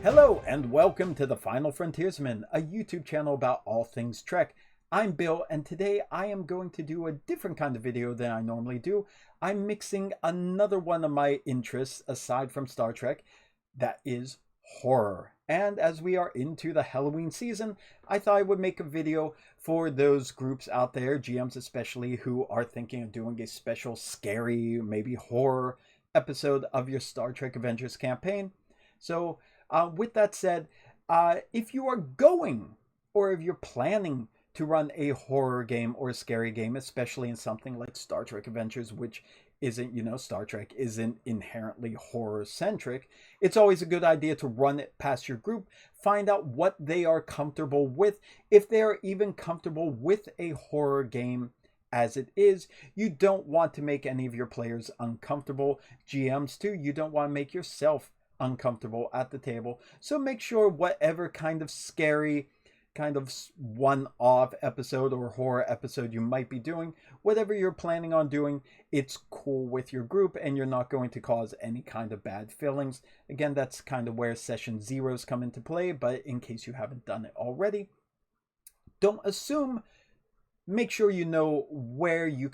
Hello and welcome to The Final Frontiersman, a YouTube channel about all things Trek. I'm Bill and today I am going to do a different kind of video than I normally do. I'm mixing another one of my interests aside from Star Trek, that is horror. And as we are into the Halloween season, I thought I would make a video for those groups out there, GMs especially, who are thinking of doing a special scary, maybe horror episode of your Star Trek Avengers campaign. So with that said, if you are going or if you're planning to run a horror game or a scary game, especially in something like Star Trek Adventures, which isn't, Star Trek isn't inherently horror centric, it's always a good idea to run it past your group, find out what they are comfortable with, if they are even comfortable with a horror game as it is. You don't want to make any of your players uncomfortable. GMs too, you don't want to make yourself uncomfortable at the table. So make sure whatever kind of scary, kind of one-off episode or horror episode you might be doing, whatever you're planning on doing, it's cool with your group and you're not going to cause any kind of bad feelings. Again, that's kind of where session zeros come into play, but in case you haven't done it already, don't assume. Make sure you know where your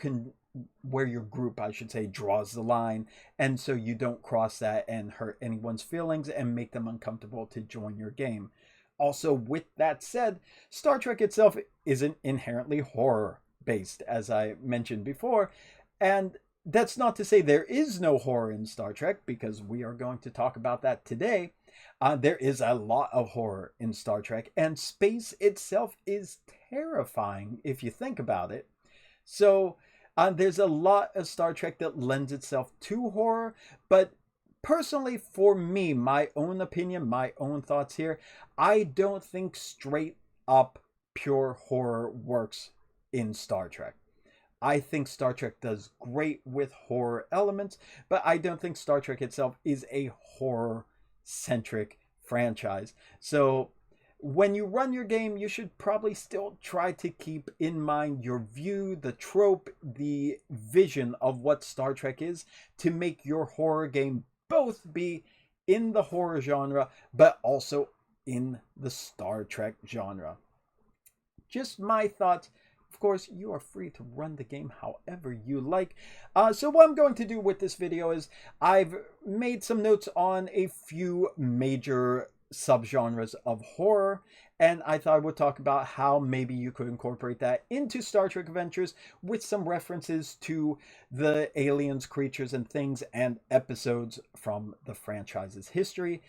group, I should say, draws the line, and so you don't cross that and hurt anyone's feelings and make them uncomfortable to join your game. Also, with that said, Star Trek itself isn't inherently horror based, as I mentioned before, and that's not to say there is no horror in Star Trek, because we are going to talk about that today. There is a lot of horror in Star Trek, and space itself is terrifying if you think about it. So there's a lot of Star Trek that lends itself to horror, but personally for me, my own opinion, my own thoughts here, I don't think straight up pure horror works in Star Trek. I think Star Trek does great with horror elements, but I don't think Star Trek itself is a horror-centric franchise. So when you run your game, you should probably still try to keep in mind your view, the trope, the vision of what Star Trek is, to make your horror game both be in the horror genre, but also in the Star Trek genre. Just my thoughts. Of course, you are free to run the game however you like. So what I'm going to do with this video is I've made some notes on a few major subgenres of horror, and I thought I would talk about how maybe you could incorporate that into Star Trek Adventures with some references to the aliens, creatures, and things and episodes from the franchise's history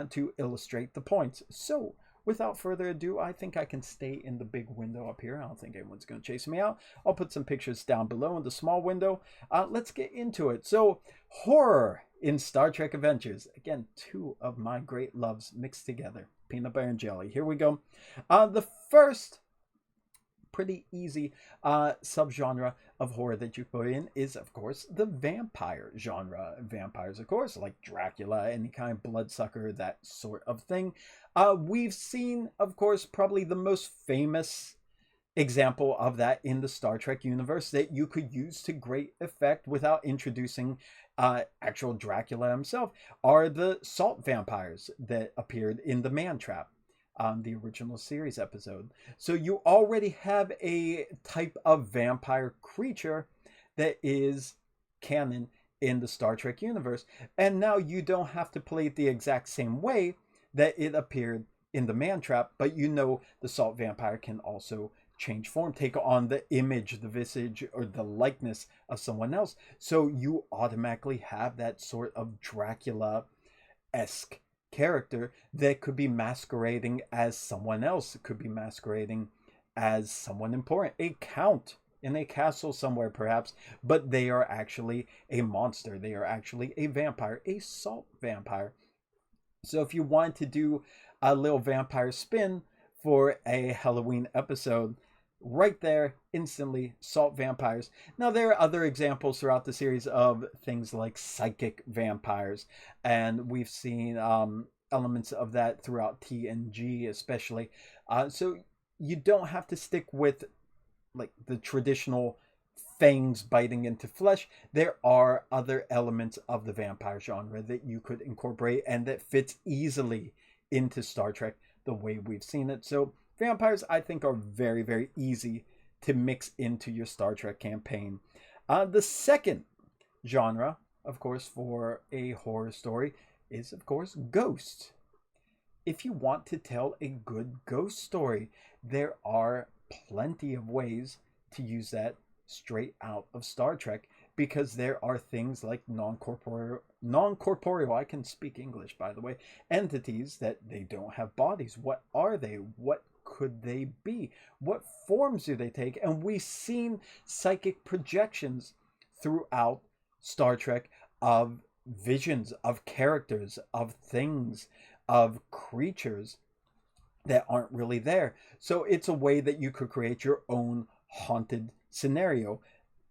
to illustrate the points. So without further ado, I think I can stay in the big window up here. I don't think anyone's going to chase me out. I'll put some pictures down below in the small window. Let's get into it. So, horror in Star Trek Adventures. Again, two of my great loves mixed together. Peanut butter and jelly. Here we go. The first pretty easy subgenre of horror that you put in is, of course, the vampire genre. Vampires, of course, like Dracula, any kind of bloodsucker, that sort of thing. We've seen, of course, probably the most famous example of that in the Star Trek universe that you could use to great effect without introducing actual Dracula himself are the salt vampires that appeared in the Man Trap, the original series episode. So you already have a type of vampire creature that is canon in the Star Trek universe, and now you don't have to play it the exact same way that it appeared in the Man Trap, but the salt vampire can also change form, take on the image, the visage, or the likeness of someone else. So you automatically have that sort of Dracula-esque character that could be masquerading as someone else. It could be masquerading as someone important, a count in a castle somewhere perhaps, but they are actually a monster. They are actually a vampire, a salt vampire. So if you want to do a little vampire spin for a Halloween episode, right there, instantly, salt vampires. Now, there are other examples throughout the series of things like psychic vampires, and we've seen elements of that throughout TNG especially. So you don't have to stick with like the traditional fangs biting into flesh. There are other elements of the vampire genre that you could incorporate and that fits easily into Star Trek the way we've seen it. So vampires, I think, are very, very easy to mix into your Star Trek campaign. The second genre, of course, for a horror story is, of course, ghosts. If you want to tell a good ghost story, there are plenty of ways to use that straight out of Star Trek, because there are things like non-corporeal, I can speak English, by the way, entities that they don't have bodies. What are they? What could they be? What forms do they take? And we've seen psychic projections throughout Star Trek of visions, of characters, of things, of creatures that aren't really there. So it's a way that you could create your own haunted scenario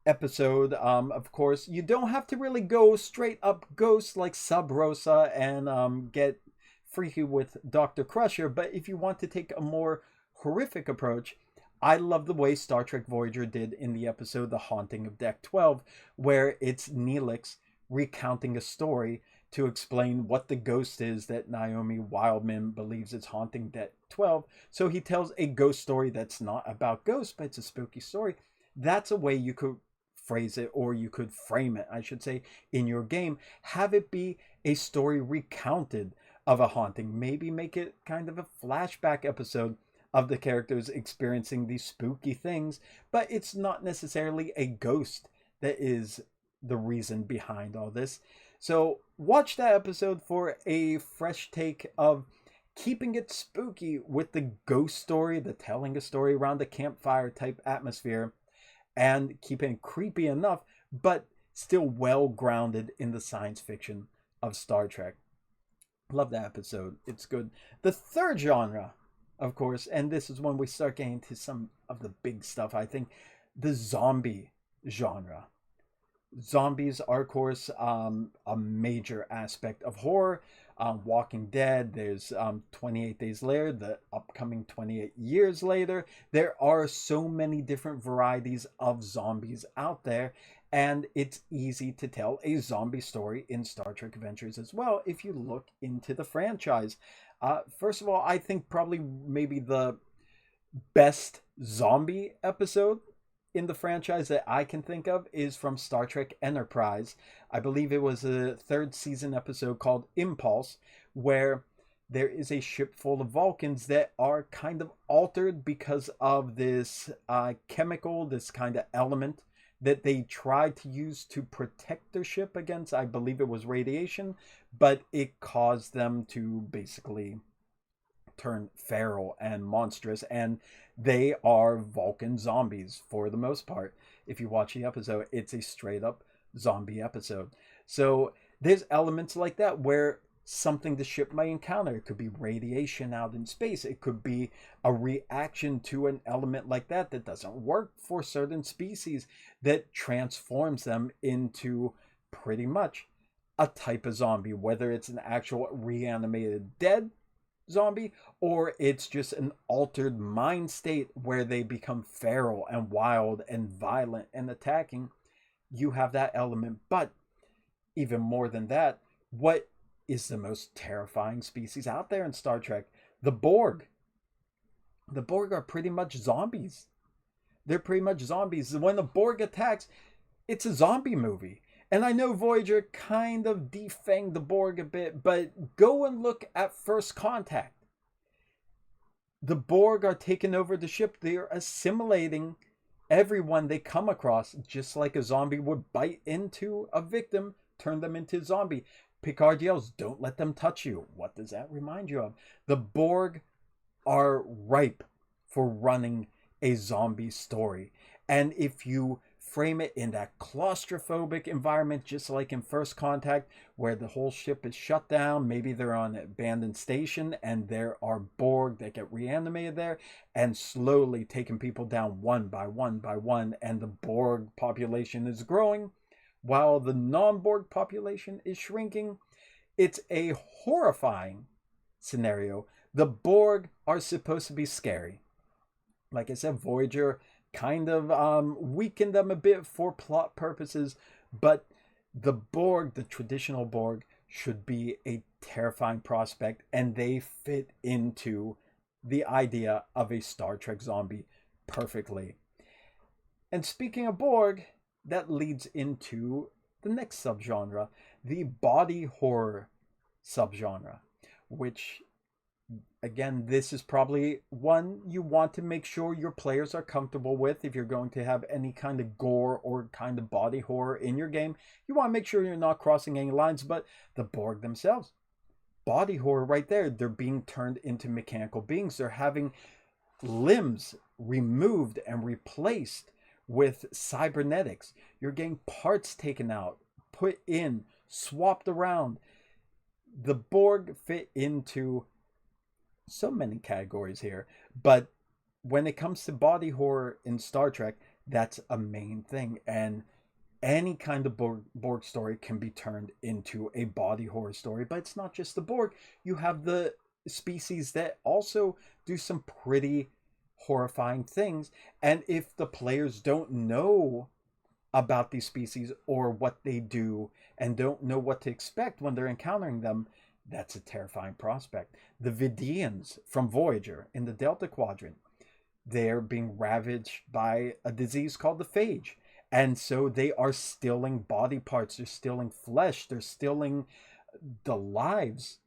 episode. Of course, you don't have to really go straight up ghosts like Sub Rosa and get freaky with Dr. Crusher, but if you want to take a more horrific approach, I love the way Star Trek Voyager did in the episode The Haunting of Deck 12, where it's Neelix recounting a story to explain what the ghost is that Naomi Wildman believes is haunting Deck 12. So he tells a ghost story that's not about ghosts, but it's a spooky story. That's a way you could phrase it, or you could frame it, I should say, in your game. Have it be a story recounted of a haunting. Maybe make it kind of a flashback episode of the characters experiencing these spooky things, but it's not necessarily a ghost that is the reason behind all this. So watch that episode for a fresh take of keeping it spooky with the ghost story, the telling a story around the campfire type atmosphere, and keeping it creepy enough, but still well grounded in the science fiction of Star Trek. Love that episode. It's good. The third genre, of course, and this is when we start getting to some of the big stuff, I think, the zombie genre. Zombies are, of course, a major aspect of horror. Walking Dead, there's 28 Days Later, the upcoming 28 Years Later. There are so many different varieties of zombies out there, and it's easy to tell a zombie story in Star Trek Adventures as well if you look into the franchise. First of all, I think probably maybe the best zombie episode in the franchise that I can think of is from Star Trek Enterprise. I believe it was a third season episode called Impulse, where there is a ship full of Vulcans that are kind of altered because of this chemical, this kind of element that they tried to use to protect their ship against, I believe it was radiation, but it caused them to basically turn feral and monstrous, and they are Vulcan zombies for the most part. If you watch the episode, it's a straight up zombie episode. So there's elements like that where something the ship might encounter, it could be radiation out in space, it could be a reaction to an element like that that doesn't work for certain species, that transforms them into pretty much a type of zombie, whether it's an actual reanimated dead zombie or it's just an altered mind state where they become feral and wild and violent and attacking. You have that element. But even more than that, what is the most terrifying species out there in Star Trek? The Borg. The Borg are pretty much zombies. They're pretty much zombies. When the Borg attacks, it's a zombie movie. And I know Voyager kind of defanged the Borg a bit, but go and look at First Contact. The Borg are taking over the ship. They are assimilating everyone they come across, just like a zombie would bite into a victim, turn them into a zombie. Picard yells, "Don't let them touch you." What does that remind you of? The Borg are ripe for running a zombie story. And if you frame it in that claustrophobic environment, just like in First Contact, where the whole ship is shut down, maybe they're on an abandoned station and there are Borg that get reanimated there and slowly taking people down one by one by one, and the Borg population is growing while the non-Borg population is shrinking. It's a horrifying scenario. The Borg are supposed to be scary. Like I said, Voyager kind of weakened them a bit for plot purposes, but the Borg, the traditional Borg, should be a terrifying prospect, and they fit into the idea of a Star Trek zombie perfectly. And speaking of Borg, that leads into the next subgenre, the body horror subgenre, which, again, this is probably one you want to make sure your players are comfortable with. If you're going to have any kind of gore or kind of body horror in your game, you want to make sure you're not crossing any lines. But the Borg themselves, body horror right there. They're being turned into mechanical beings. They're having limbs removed and replaced with cybernetics. You're getting parts taken out, put in, swapped around. The Borg fit into so many categories here, but when it comes to body horror in Star Trek, that's a main thing. And any kind of Borg story can be turned into a body horror story. But it's not just the Borg. You have the species that also do some pretty horrifying things. And if the players don't know about these species or what they do and don't know what to expect when they're encountering them, that's a terrifying prospect. The Vidians from Voyager in the Delta Quadrant, they're being ravaged by a disease called the phage. And so they are stealing body parts, they're stealing flesh, they're stealing the lives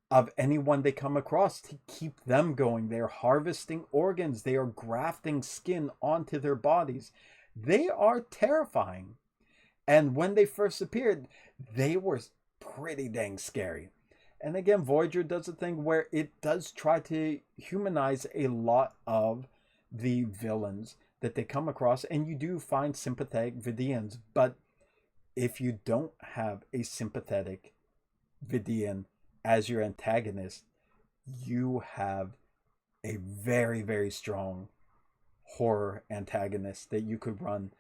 of anyone they come across to keep them going. They're harvesting organs, they are grafting skin onto their bodies. They are terrifying. And when they first appeared, they were pretty dang scary. And again, Voyager does a thing where it does try to humanize a lot of the villains that they come across, and you do find sympathetic Vidians. But if you don't have a sympathetic Vidian as your antagonist, you have a very, very strong horror antagonist that you could run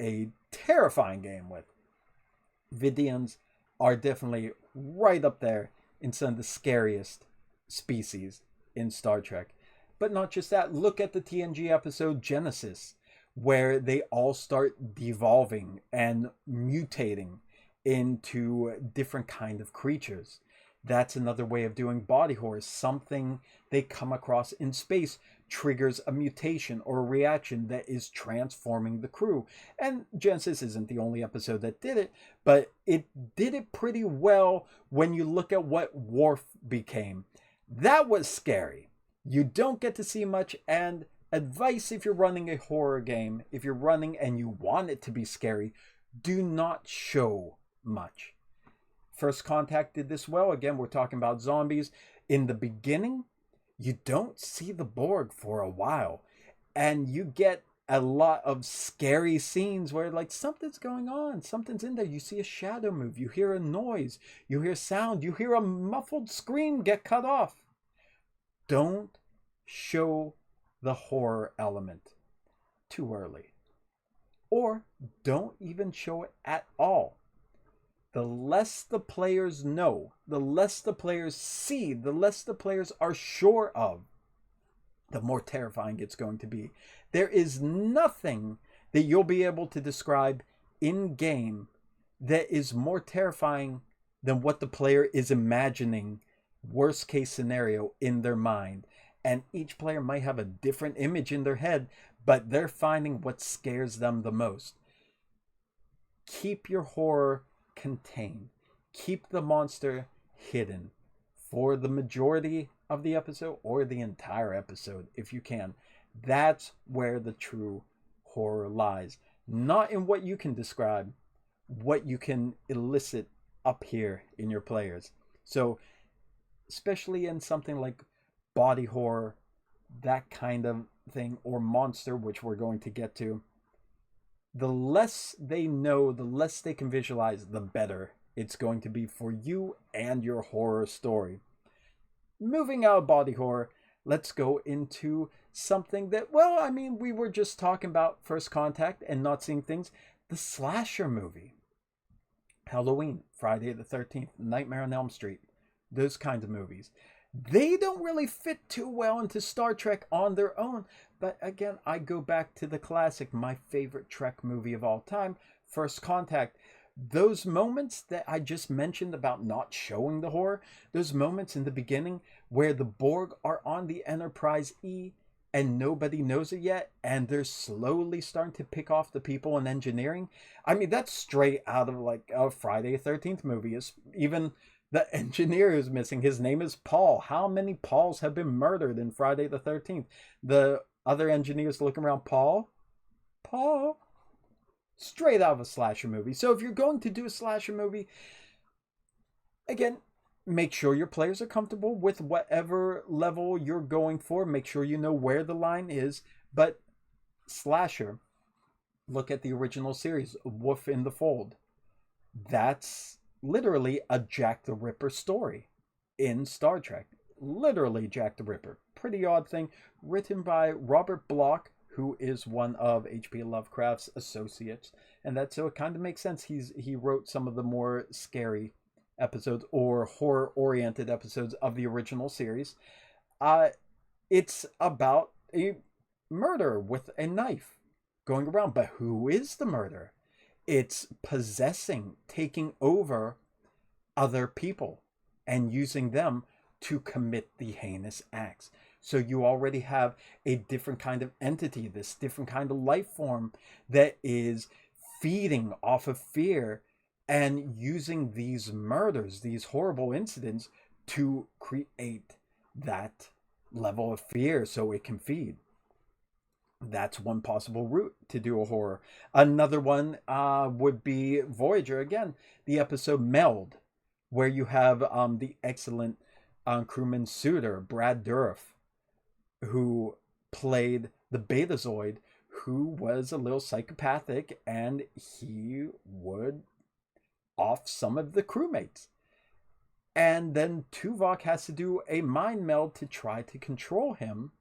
a terrifying game with. Vidians are definitely right up there in some of the scariest species in Star Trek. But not just that, look at the TNG episode Genesis, where they all start devolving and mutating into different kind of creatures. That's another way of doing body horror. Something they come across in space triggers a mutation or a reaction that is transforming the crew. And Genesis isn't the only episode that did it, but it did it pretty well when you look at what Worf became. That was scary. You don't get to see much, and advice if you're running a horror game, if you're running and you want it to be scary, do not show much. First Contact did this well. Again, we're talking about zombies. In the beginning, you don't see the Borg for a while, and you get a lot of scary scenes where like something's going on, something's in there. You see a shadow move, you hear a noise, you hear sound, you hear a muffled scream get cut off. Don't show the horror element too early, or don't even show it at all. The less the players know, the less the players see, the less the players are sure of, the more terrifying it's going to be. There is nothing that you'll be able to describe in game that is more terrifying than what the player is imagining, worst case scenario, in their mind. And each player might have a different image in their head, but they're finding what scares them the most. Keep your horror contained. Keep the monster hidden for the majority of the episode, or the entire episode if you can. That's where the true horror lies. Not in what you can describe, what you can elicit up here in your players. So, especially in something like body horror, that kind of thing, or monster, which we're going to get to, the less they know, the less they can visualize, the better it's going to be for you and your horror story. Moving out of body horror, let's go into something that, well, I mean, we were just talking about First Contact and not seeing things. The slasher movie. Halloween, Friday the 13th, Nightmare on Elm Street. Those kinds of movies. They don't really fit too well into Star Trek on their own. But again, I go back to the classic, my favorite Trek movie of all time, First Contact. those moments that I just mentioned about not showing the horror, those moments in the beginning where the Borg are on the Enterprise E and nobody knows it yet, and they're slowly starting to pick off the people in engineering. I mean, that's straight out of like a Friday the 13th movie. It's even the engineer is missing. His name is Paul. How many Pauls have been murdered in Friday the 13th? The other engineers looking around, Paul? Paul? Straight out of a slasher movie. So if you're going to do a slasher movie, again, make sure your players are comfortable with whatever level you're going for. Make sure you know where the line is. But slasher, look at the original series, Wolf in the Fold. That's literally a Jack the Ripper story in Star Trek. Literally Jack the Ripper. Pretty odd thing. Written by Robert Bloch, who is one of H.P. Lovecraft's associates, and that so it kind of makes sense. He wrote some of the more scary episodes or horror-oriented episodes of the original series. It's about a murder with a knife going around, but who is the murderer? It's possessing, taking over other people and using them to commit the heinous acts. So you already have a different kind of entity, this different kind of life form that is feeding off of fear and using these murders, these horrible incidents to create that level of fear so it can feed. That's one possible route to do a horror. Another one would be Voyager, again, the episode Meld, where you have the excellent crewman Suitor, Brad Dourif, who played the Betazoid, who was a little psychopathic, and he would off some of the crewmates. And then Tuvok has to do a mind meld to try to control him.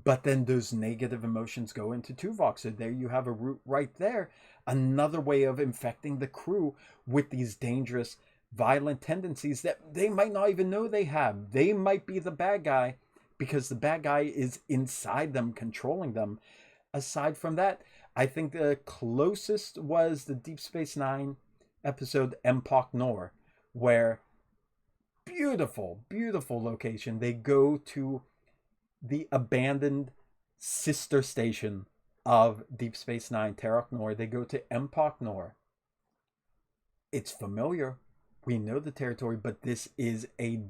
But then those negative emotions go into Tuvok. So there you have a route right there. Another way of infecting the crew with these dangerous, violent tendencies that they might not even know they have. They might be the bad guy because the bad guy is inside them, controlling them. Aside from that, I think the closest was the Deep Space Nine episode Empok Nor, where beautiful, beautiful location. They go to the abandoned sister station of Deep Space Nine, Terok Nor. They go to Empok Nor. It's familiar. We know the territory, but this is a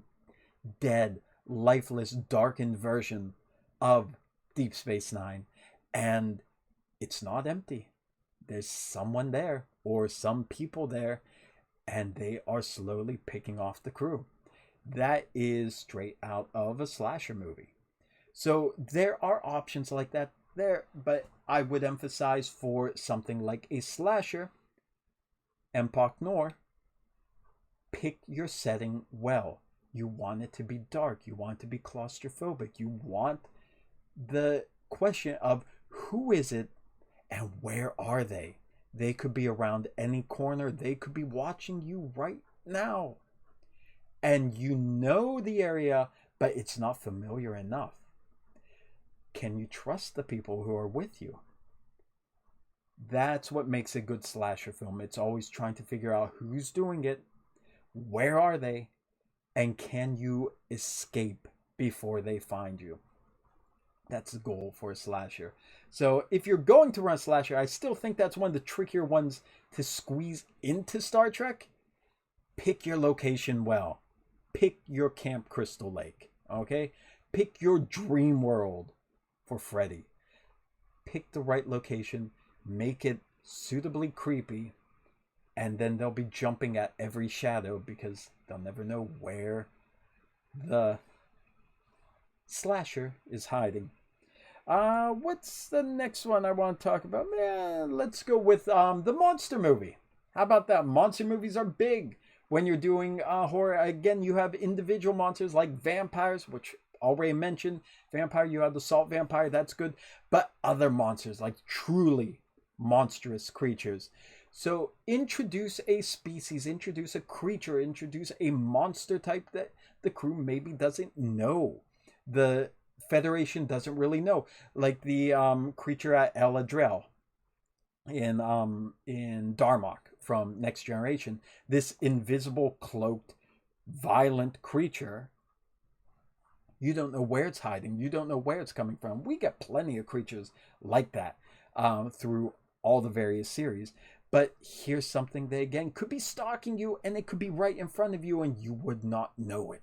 dead, lifeless, darkened version of Deep Space Nine. And it's not empty. There's someone there, or some people there, and they are slowly picking off the crew. That is straight out of a slasher movie. So there are options like that there, but I would emphasize for something like a slasher, Empok Nor, pick your setting well. You want it to be dark. You want it to be claustrophobic. You want the question of who is it and where are they? They could be around any corner. They could be watching you right now. And you know the area, but it's not familiar enough. Can you trust the people who are with you? That's what makes a good slasher film. It's always trying to figure out who's doing it, where are they, and can you escape before they find you? That's the goal for a slasher. So if you're going to run a slasher, I still think that's one of the trickier ones to squeeze into Star Trek. Pick your location well. Pick your Camp Crystal Lake, okay? Pick your dream world for Freddy. Pick the right location, make it suitably creepy, and then they'll be jumping at every shadow because they'll never know where the slasher is hiding. What's the next one I want to talk about? Let's go with the monster movie. How about that? Monster movies are big when you're doing horror. Again, you have individual monsters like vampires, which already mentioned. Vampire, you have the salt vampire, that's good. But other monsters, like truly monstrous creatures. So introduce a species, introduce a creature, introduce a monster type that the crew maybe doesn't know. The Federation doesn't really know. Like the creature at El Adrel in Darmok, from Next Generation, this invisible, cloaked, violent creature. You don't know where it's hiding. You don't know where it's coming from. We get plenty of creatures like that through all the various series. But here's something that, again, could be stalking you, and it could be right in front of you, and you would not know it.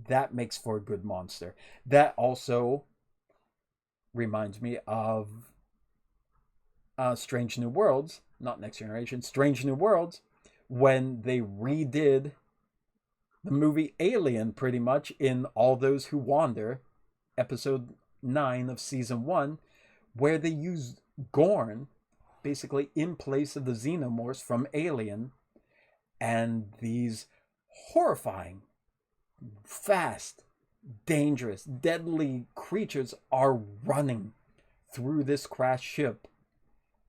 That makes for a good monster. That also reminds me of Strange New Worlds, not Next Generation, Strange New Worlds, when they redid the movie Alien, pretty much, in All Those Who Wander, episode 9 of season 1, where they used Gorn basically in place of the xenomorphs from Alien, and these horrifying, fast, dangerous, deadly creatures are running through this crashed ship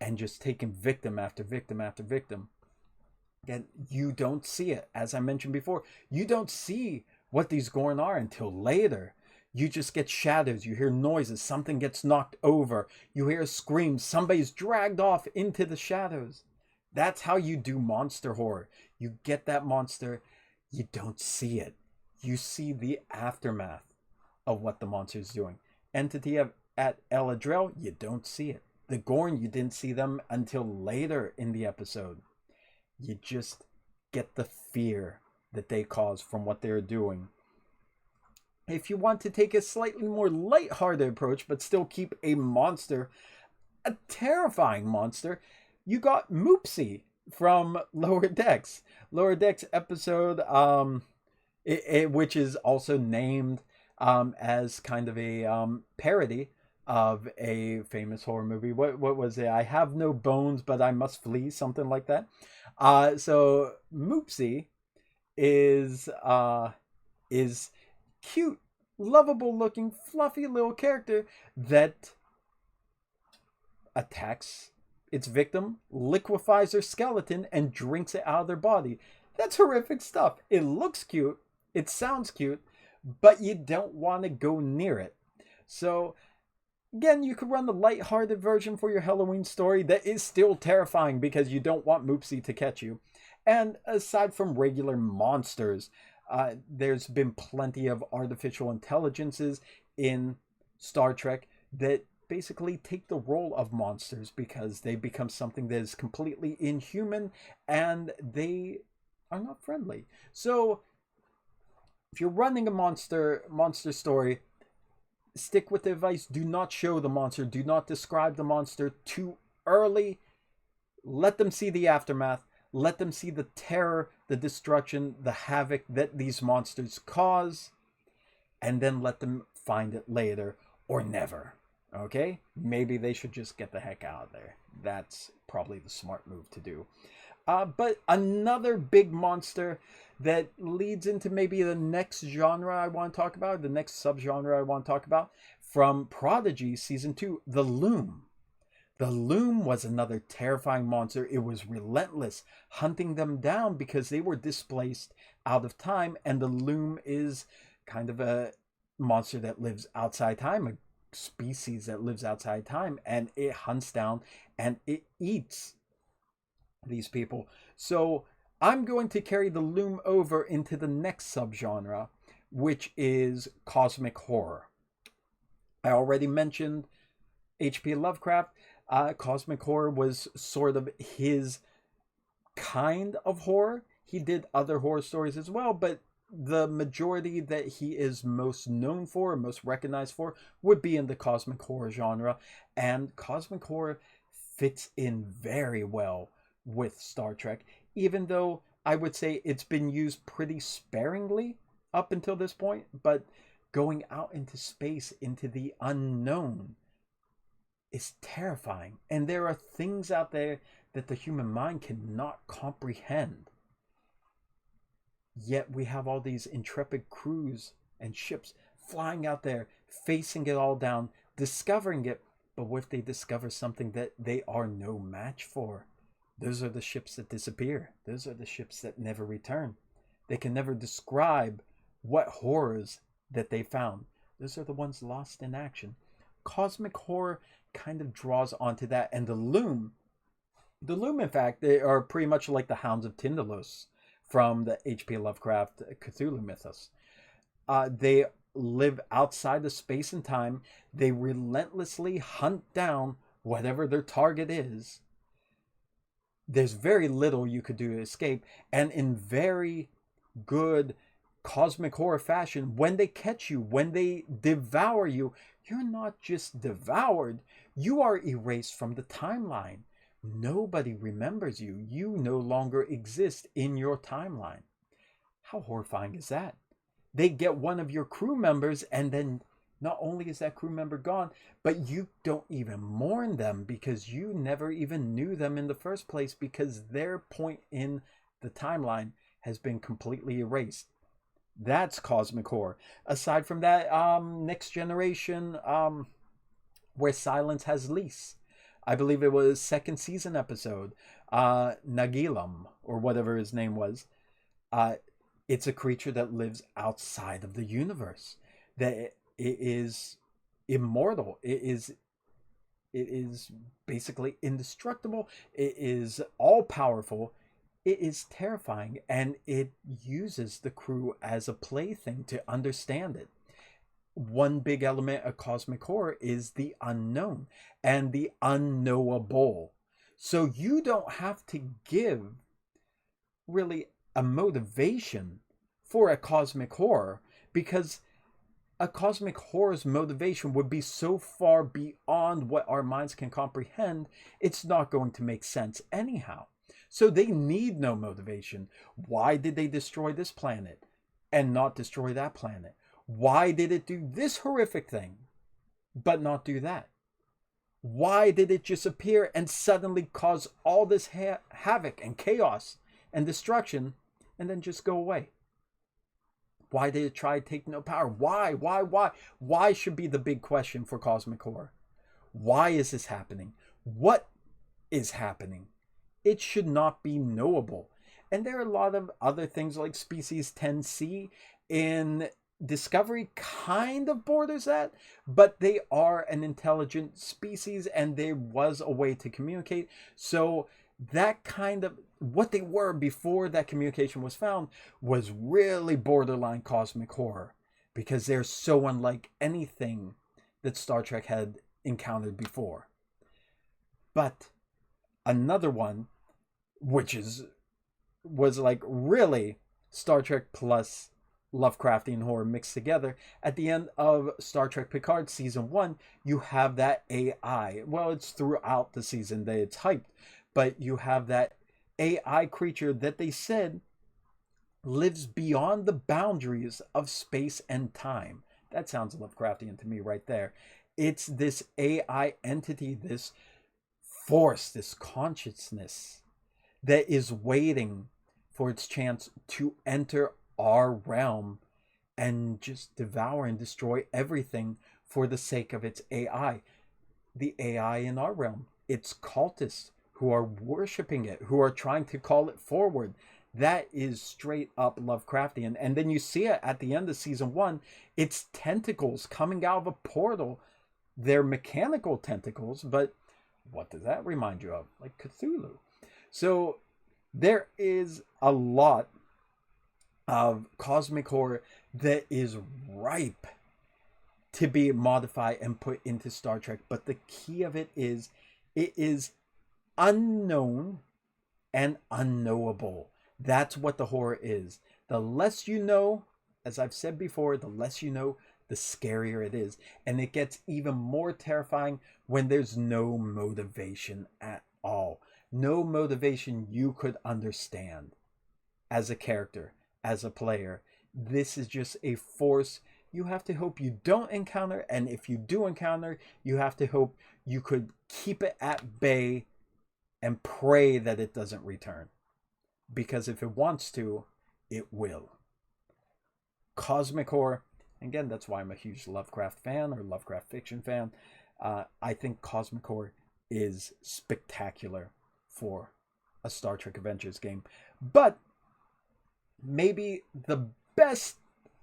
and just taking victim after victim after victim. And you don't see it. As I mentioned before, you don't see what these Gorn are until later. You just get shadows. You hear noises. Something gets knocked over. You hear screams. Somebody's dragged off into the shadows. That's how you do monster horror. You get that monster. You don't see it. You see the aftermath of what the monster is doing. Entity at Eladrel, you don't see it. The Gorn, you didn't see them until later in the episode. You just get the fear that they cause from what they're doing. If you want to take a slightly more lighthearted approach, but still keep a monster, a terrifying monster, you got Moopsie from Lower Decks. Lower Decks episode, which is also named as kind of a parody of a famous horror movie. What was it? I Have No Bones, But I Must Flee, something like that. So Moopsie is cute, lovable looking, fluffy little character that attacks its victim, liquefies their skeleton, and drinks it out of their body. That's horrific stuff. It looks cute, it sounds cute, but you don't want to go near it. So again, you could run the lighthearted version for your Halloween story that is still terrifying because you don't want Moopsie to catch you. And aside from regular monsters, there's been plenty of artificial intelligences in Star Trek that basically take the role of monsters because they become something that is completely inhuman and they are not friendly. So if you're running a monster story, stick with the advice. Do not show the monster. Do not describe the monster too early. Let them see the aftermath. Let them see the terror, the destruction, the havoc that these monsters cause. And then let them find it later or never. Okay? Maybe they should just get the heck out of there. That's probably the smart move to do. But another big monster that leads into maybe the next genre I want to talk about, the next subgenre I want to talk about, from Prodigy Season 2, The Loom. The Loom was another terrifying monster. It was relentless, hunting them down because they were displaced out of time, and the Loom is kind of a monster that lives outside time, a species that lives outside time, and it hunts down and it eats these people. So I'm going to carry the Loom over into the next subgenre, which is cosmic horror. I already mentioned H.P. Lovecraft. Cosmic horror was sort of his kind of horror. He did other horror stories as well, but the majority that he is most known for, most recognized for, would be in the cosmic horror genre. And cosmic horror fits in very well with Star Trek, even though I would say it's been used pretty sparingly up until this point. But going out into space, into the unknown, is terrifying. And there are things out there that the human mind cannot comprehend. Yet we have all these intrepid crews and ships flying out there, facing it all down, discovering it. But what if they discover something that they are no match for? Those are the ships that disappear. Those are the ships that never return. They can never describe what horrors that they found. Those are the ones lost in action. Cosmic horror kind of draws onto that. And the Loom The Loom, in fact, they are pretty much like the Hounds of Tindalos from the H.P. Lovecraft Cthulhu mythos. They live outside of space and time. They relentlessly hunt down whatever their target is. There's very little you could do to escape. And in very good cosmic horror fashion, when they catch you, when they devour you, you're not just devoured, you are erased from the timeline. Nobody remembers you. You no longer exist in your timeline. How horrifying is that? They get one of your crew members, and then not only is that crew member gone, but you don't even mourn them because you never even knew them in the first place, because their point in the timeline has been completely erased. That's cosmic horror. Aside from that, Next Generation, where silence has lease. I believe it was second season episode. Nagilam, or whatever his name was. It's a creature that lives outside of the universe. That it is immortal. It is basically indestructible. It is all powerful. It is terrifying, and it uses the crew as a plaything to understand it. One big element of cosmic horror is the unknown and the unknowable. So you don't have to give really a motivation for a cosmic horror, because a cosmic horror's motivation would be so far beyond what our minds can comprehend, it's not going to make sense anyhow. So they need no motivation. Why did they destroy this planet and not destroy that planet? Why did it do this horrific thing but not do that? Why did it just appear and suddenly cause all this havoc and chaos and destruction and then just go away? Why did it try to take no power? Why? Why should be the big question for cosmic horror. Why is this happening? What is happening? It should not be knowable. And there are a lot of other things like Species 10C in Discovery kind of borders that, but they are an intelligent species and there was a way to communicate. So that kind of what they were before that communication was found was really borderline cosmic horror, because they're so unlike anything that Star Trek had encountered before. But another one, which was like really Star Trek plus Lovecraftian horror mixed together. At the end of Star Trek Picard Season 1, you have that AI. Well, it's throughout the season that it's hyped, but you have that AI creature that they said lives beyond the boundaries of space and time. That sounds Lovecraftian to me right there. It's this AI entity, this force, this consciousness that is waiting for its chance to enter our realm and just devour and destroy everything for the sake of its AI. The AI in our realm, it's cultists who are worshiping it, who are trying to call it forward. That is straight up Lovecraftian. And then you see it at the end of Season 1, it's tentacles coming out of a portal. They're mechanical tentacles, but what does that remind you of? Like Cthulhu. So there is a lot of cosmic horror that is ripe to be modified and put into Star Trek. But the key of it is unknown and unknowable. That's what the horror is. The less you know, as I've said before, the less you know, the scarier it is. And it gets even more terrifying when there's no motivation at all. No motivation you could understand as a character, as a player. This is just a force you have to hope you don't encounter, and if you do encounter, you have to hope you could keep it at bay and pray that it doesn't return. Because if it wants to, it will. Cosmic horror, again, that's why I'm a huge Lovecraft fan, or Lovecraft fiction fan. I think cosmic horror is spectacular for a Star Trek Adventures game. But maybe the best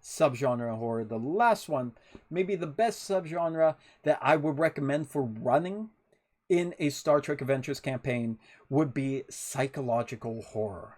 subgenre of horror, the last one, maybe the best subgenre that I would recommend for running in a Star Trek Adventures campaign would be psychological horror.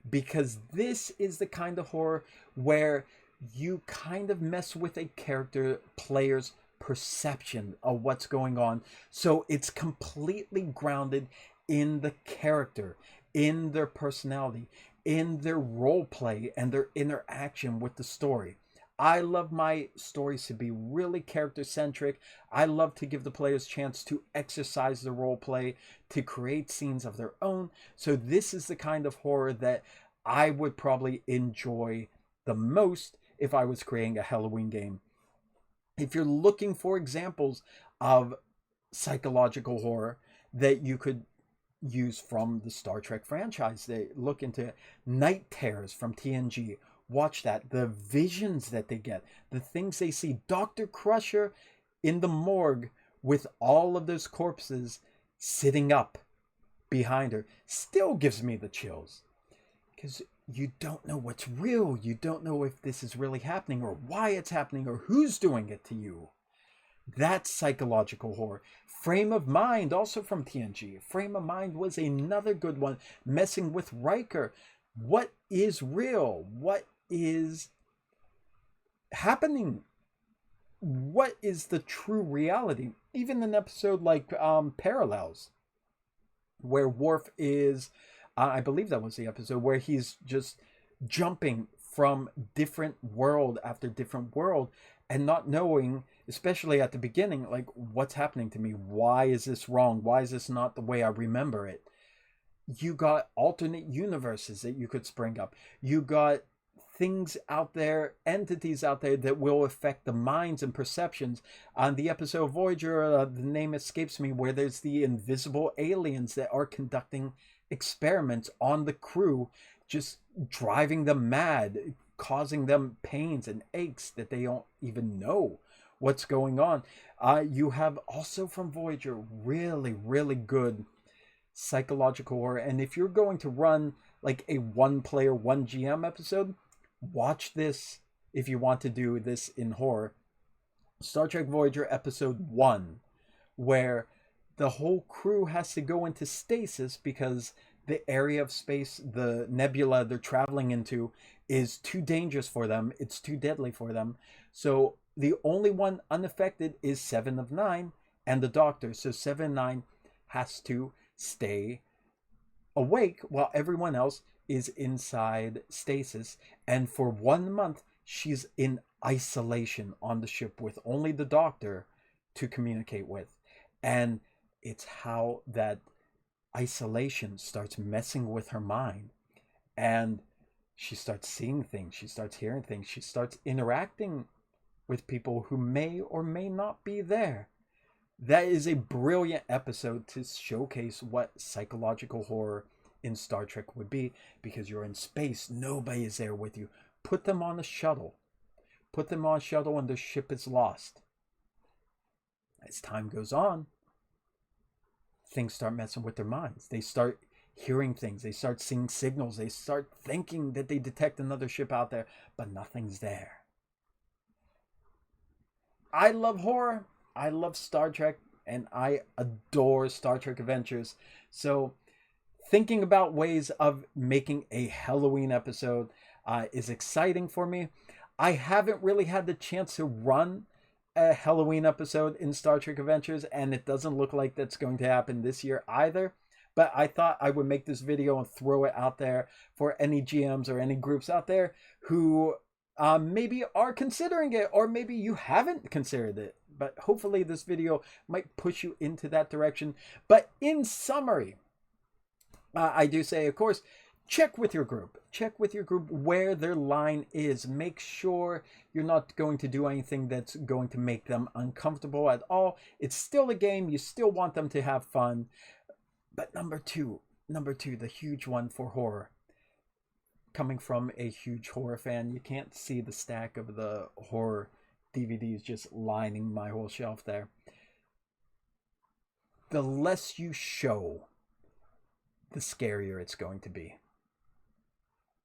Because this is the kind of horror where you kind of mess with a character player's perception of what's going on. So it's completely grounded in the character, in their personality, in their role play, and their interaction with the story. I love my stories to be really character centric. I love to give the players a chance to exercise the role play, to create scenes of their own. So this is the kind of horror that I would probably enjoy the most if I was creating a Halloween game. If you're looking for examples of psychological horror that you could use from the Star Trek franchise, they look into Night Terrors from TNG. Watch that. The visions that they get, the things they see. Dr. Crusher in the morgue with all of those corpses sitting up behind her still gives me the chills. Because you don't know what's real. You don't know if this is really happening or why it's happening or who's doing it to you. That's psychological horror. Frame of Mind, also from TNG. Frame of Mind was another good one, messing with Riker. What is real? What is happening? What is the true reality? Even an episode like Parallels, where Worf is, I believe that was the episode, where he's just jumping from different world after different world and not knowing, especially at the beginning, like, what's happening to me? Why is this wrong? Why is this not the way I remember it? You got alternate universes that you could spring up. You got things out there, entities out there that will affect the minds and perceptions. On the episode Voyager, the name escapes me, where there's the invisible aliens that are conducting experiments on the crew, just driving them mad, causing them pains and aches that they don't even know what's going on. You have also from Voyager really, really good psychological horror. And if you're going to run like a one player, one GM episode, watch this if you want to do this in horror. Star Trek Voyager episode 1, where the whole crew has to go into stasis because the area of space, the nebula they're traveling into, is too dangerous for them. It's too deadly for them. So the only one unaffected is 7 of 9 and the Doctor. So 7 and 9 has to stay awake while everyone else is inside stasis. And for 1 month, she's in isolation on the ship with only the Doctor to communicate with. And it's how that isolation starts messing with her mind. And she starts seeing things. She starts hearing things. She starts interacting with people who may or may not be there. That is a brilliant episode to showcase what psychological horror in Star Trek would be, because you're in space, nobody is there with you. Put them on a shuttle. Put them on a shuttle and their ship is lost. As time goes on, things start messing with their minds. They start hearing things. They start seeing signals. They start thinking that they detect another ship out there, but nothing's there. I love horror. I love Star Trek, and I adore Star Trek Adventures. So thinking about ways of making a Halloween episode is exciting for me. I haven't really had the chance to run a Halloween episode in Star Trek Adventures, and it doesn't look like that's going to happen this year either. But I thought I would make this video and throw it out there for any GMs or any groups out there who maybe are considering it, or maybe you haven't considered it. But hopefully this video might push you into that direction. But in summary, I do say, of course, check with your group. Check with your group where their line is. Make sure you're not going to do anything that's going to make them uncomfortable at all. It's still a game. You still want them to have fun. But number two, the huge one for horror. Coming from a huge horror fan, you can't see the stack of the horror DVDs just lining my whole shelf there. The less you show, the scarier it's going to be.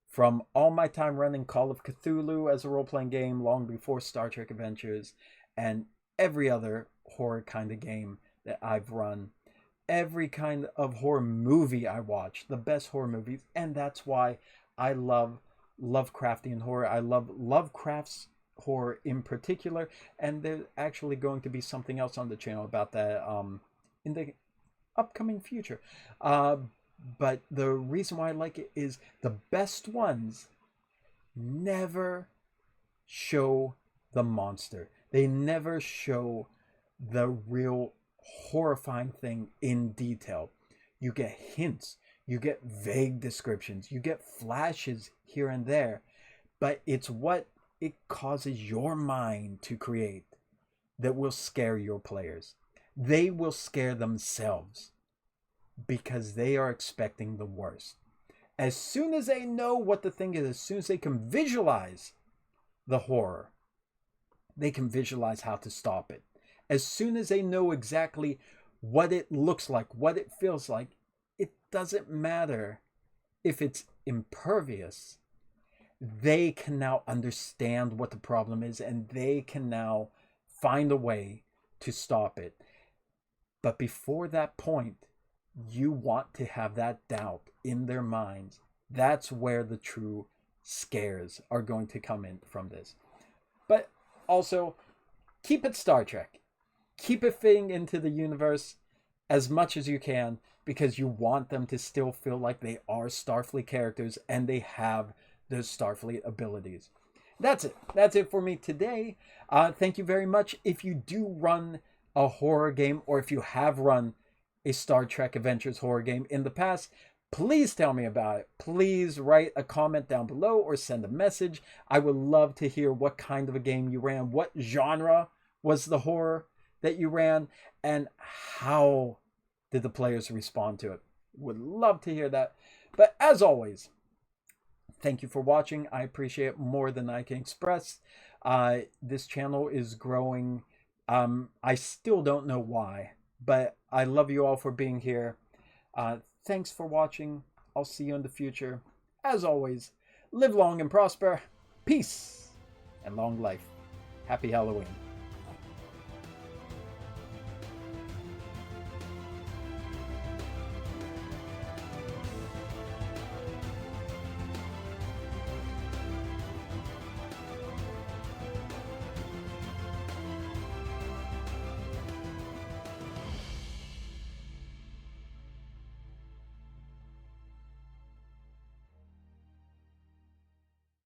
From all my time running Call of Cthulhu as a role-playing game, long before Star Trek Adventures, and every other horror kind of game that I've run, every kind of horror movie I watch, the best horror movies. And that's why I love Lovecraftian horror. I love Lovecraft's horror in particular. And there's actually going to be something else on the channel about that in the upcoming future. But the reason why I like it is the best ones never show the monster. They never show the real horrifying thing in detail. You get hints, you get vague descriptions, you get flashes here and there, but it's what it causes your mind to create that will scare your players. They will scare themselves because they are expecting the worst. As soon as they know what the thing is, as soon as they can visualize the horror, they can visualize how to stop it. As soon as they know exactly what it looks like, what it feels like, it doesn't matter if it's impervious. They can now understand what the problem is, and they can now find a way to stop it. But before that point, you want to have that doubt in their minds. That's where the true scares are going to come in from this. But also, keep it Star Trek. Keep it fitting into the universe as much as you can, because you want them to still feel like they are Starfleet characters and they have those Starfleet abilities. That's it. That's it for me today. Thank you very much. If you do run a horror game, or if you have run a Star Trek Adventures horror game in the past, please tell me about it. Please write a comment down below or send a message. I would love to hear what kind of a game you ran, what genre was the horror that you ran, and how did the players respond to it. Would love to hear that. But as always, thank you for watching. I appreciate it more than I can express. This channel is growing. I still don't know why, but I love you all for being here. Thanks for watching. I'll see you in the future. As always, live long and prosper. Peace and long life. Happy Halloween.